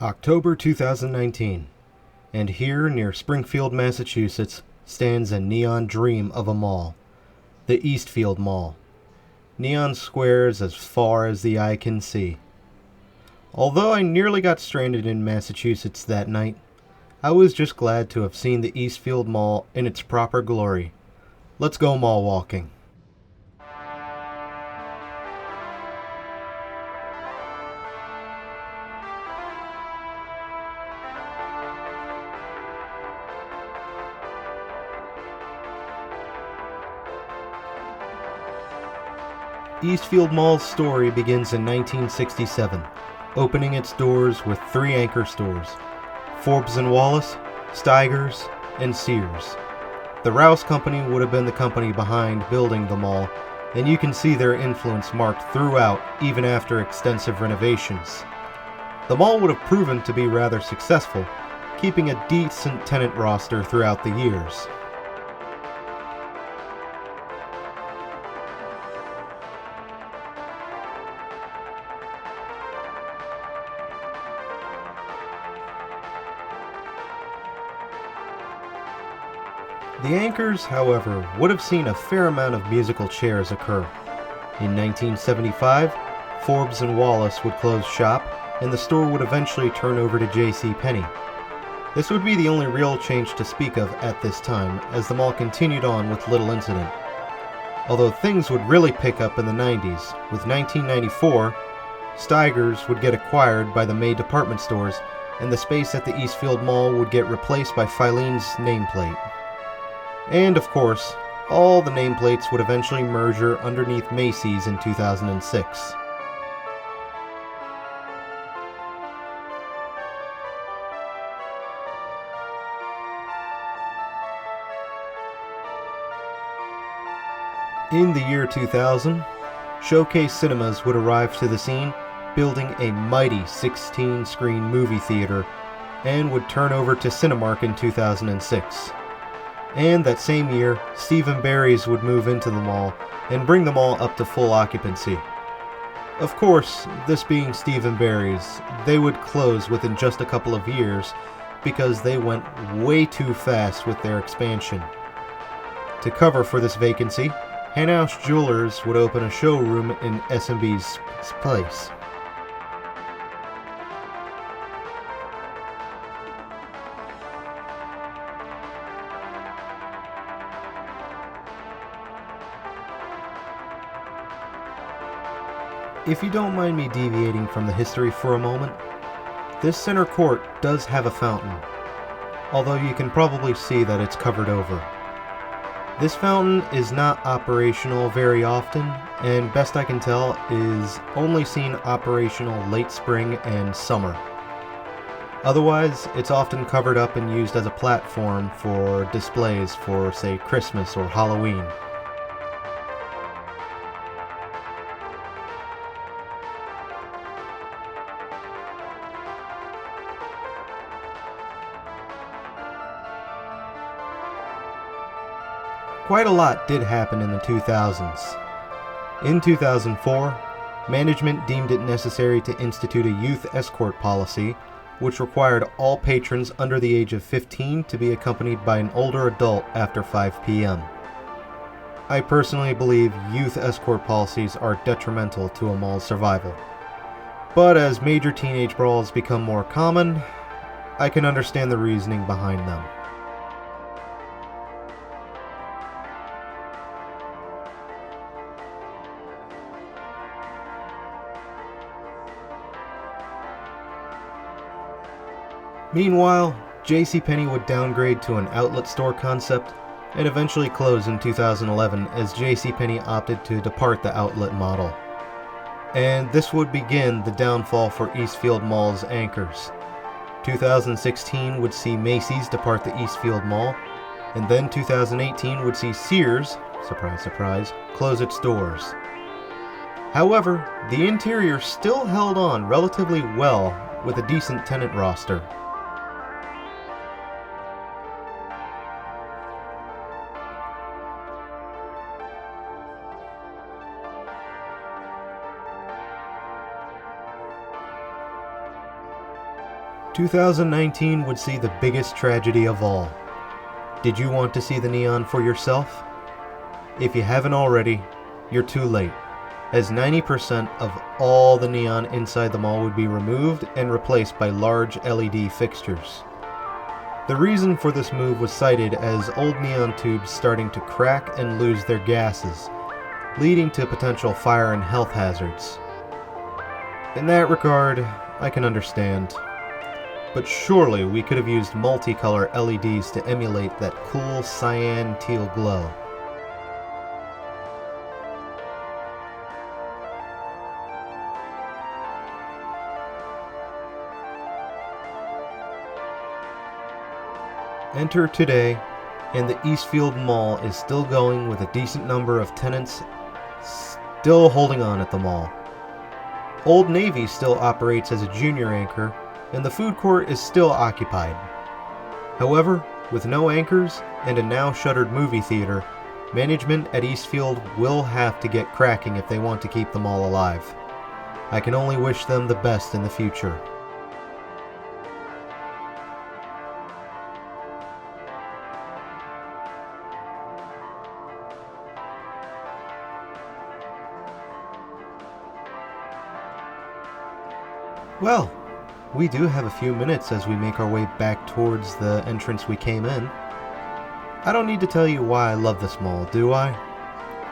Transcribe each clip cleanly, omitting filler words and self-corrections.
October 2019, and here near Springfield, Massachusetts, stands a neon dream of a mall, the Eastfield Mall. Neon squares as far as the eye can see. Although I nearly got stranded in Massachusetts that night, I was just glad to have seen the Eastfield Mall in its proper glory. Let's go mall walking. Eastfield Mall's story begins in 1967, opening its doors with three anchor stores: Forbes & Wallace, Steigers, and Sears. The Rouse Company would have been the company behind building the mall, and you can see their influence marked throughout even after extensive renovations. The mall would have proven to be rather successful, keeping a decent tenant roster throughout the years. The anchors, however, would have seen a fair amount of musical chairs occur. In 1975, Forbes & Wallace would close shop, and the store would eventually turn over to J.C. Penney. This would be the only real change to speak of at this time, as the mall continued on with little incident. Although things would really pick up in the 90s, with 1994, Steigers would get acquired by the May department stores, and the space at the Eastfield Mall would get replaced by Filene's nameplate. And, of course, all the nameplates would eventually merge underneath Macy's in 2006. In the year 2000, Showcase Cinemas would arrive to the scene, building a mighty 16-screen movie theater, and would turn over to Cinemark in 2006. And that same year, Steve & Barry's would move into the mall and bring the mall up to full occupancy. Of course, this being Steve & Barry's, they would close within just a couple of years because they went way too fast with their expansion. To cover for this vacancy, Hanaus Jewelers would open a showroom in S&B's place. If you don't mind me deviating from the history for a moment, this center court does have a fountain, although you can probably see that it's covered over. This fountain is not operational very often, and best I can tell is only seen operational late spring and summer. Otherwise, it's often covered up and used as a platform for displays for, say, Christmas or Halloween. Quite a lot did happen in the 2000s. In 2004, management deemed it necessary to institute a youth escort policy, which required all patrons under the age of 15 to be accompanied by an older adult after 5 p.m. I personally believe youth escort policies are detrimental to a mall's survival. But as major teenage brawls become more common, I can understand the reasoning behind them. Meanwhile, JCPenney would downgrade to an outlet store concept and eventually close in 2011 as JCPenney opted to depart the outlet model. And this would begin the downfall for Eastfield Mall's anchors. 2016 would see Macy's depart the Eastfield Mall, and then 2018 would see Sears, surprise surprise, close its doors. However, the interior still held on relatively well with a decent tenant roster. 2019 would see the biggest tragedy of all. Did you want to see the neon for yourself? If you haven't already, you're too late, as 90% of all the neon inside the mall would be removed and replaced by large LED fixtures. The reason for this move was cited as old neon tubes starting to crack and lose their gases, leading to potential fire and health hazards. In that regard, I can understand. But surely we could have used multicolor LEDs to emulate that cool cyan teal glow. Enter today, and the Eastfield Mall is still going with a decent number of tenants still holding on at the mall. Old Navy still operates as a junior anchor, and the food court is still occupied. However, with no anchors and a now shuttered movie theater, management at Eastfield will have to get cracking if they want to keep the mall alive. I can only wish them the best in the future. Well, we do have a few minutes as we make our way back towards the entrance we came in. I don't need to tell you why I love this mall, do I?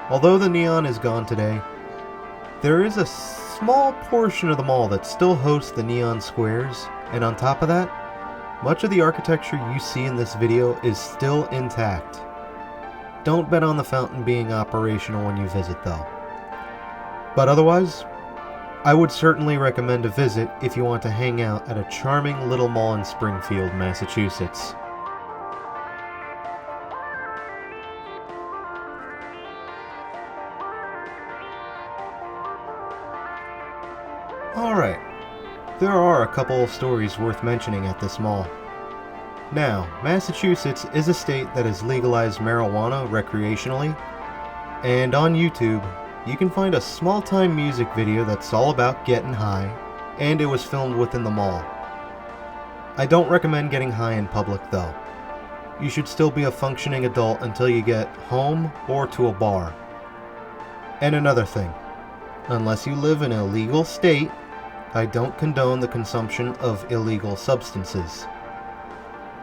Although the neon is gone today, there is a small portion of the mall that still hosts the neon squares, and on top of that, much of the architecture you see in this video is still intact. Don't bet on the fountain being operational when you visit though. But otherwise, I would certainly recommend a visit if you want to hang out at a charming little mall in Springfield, Massachusetts. Alright, there are a couple of stories worth mentioning at this mall. Now, Massachusetts is a state that has legalized marijuana recreationally, and on YouTube, you can find a small-time music video that's all about getting high, and it was filmed within the mall. I don't recommend getting high in public though. You should still be a functioning adult until you get home or to a bar. And another thing, unless you live in a legal state, I don't condone the consumption of illegal substances.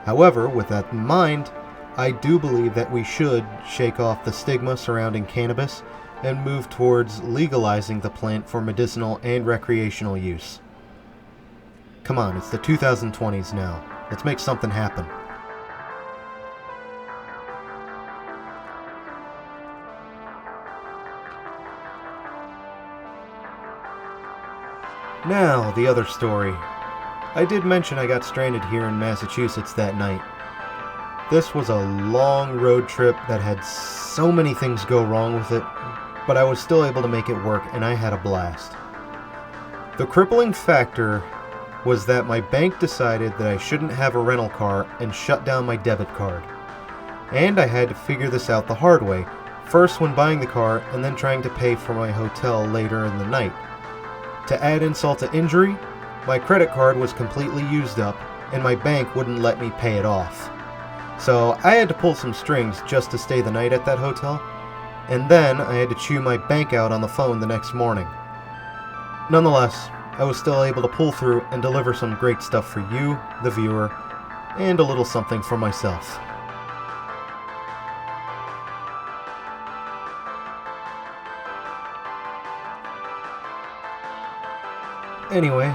However, with that in mind, I do believe that we should shake off the stigma surrounding cannabis and move towards legalizing the plant for medicinal and recreational use. Come on, it's the 2020s now. Let's make something happen. Now, the other story. I did mention I got stranded here in Massachusetts that night. This was a long road trip that had so many things go wrong with it, but I was still able to make it work, and I had a blast. The crippling factor was that my bank decided that I shouldn't have a rental car and shut down my debit card. And I had to figure this out the hard way, first when buying the car and then trying to pay for my hotel later in the night. To add insult to injury, my credit card was completely used up, and my bank wouldn't let me pay it off. So I had to pull some strings just to stay the night at that hotel, and then I had to chew my bank out on the phone the next morning. Nonetheless, I was still able to pull through and deliver some great stuff for you, the viewer, and a little something for myself. Anyway,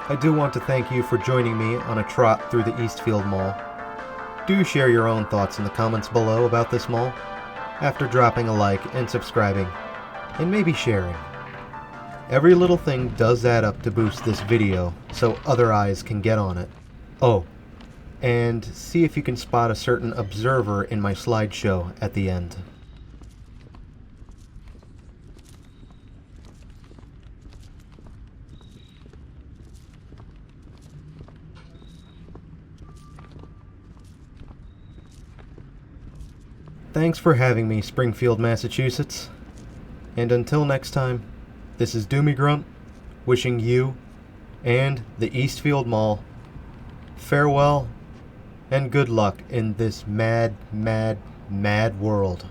I do want to thank you for joining me on a trot through the Eastfield Mall. Do share your own thoughts in the comments below about this mall, after dropping a like and subscribing, and maybe sharing. Every little thing does add up to boost this video, so other eyes can get on it. Oh, and see if you can spot a certain observer in my slideshow at the end. Thanks for having me, Springfield, Massachusetts. And until next time, this is Doomie Grunt, wishing you and the Eastfield Mall Farewell, and good luck in this mad, mad, mad world.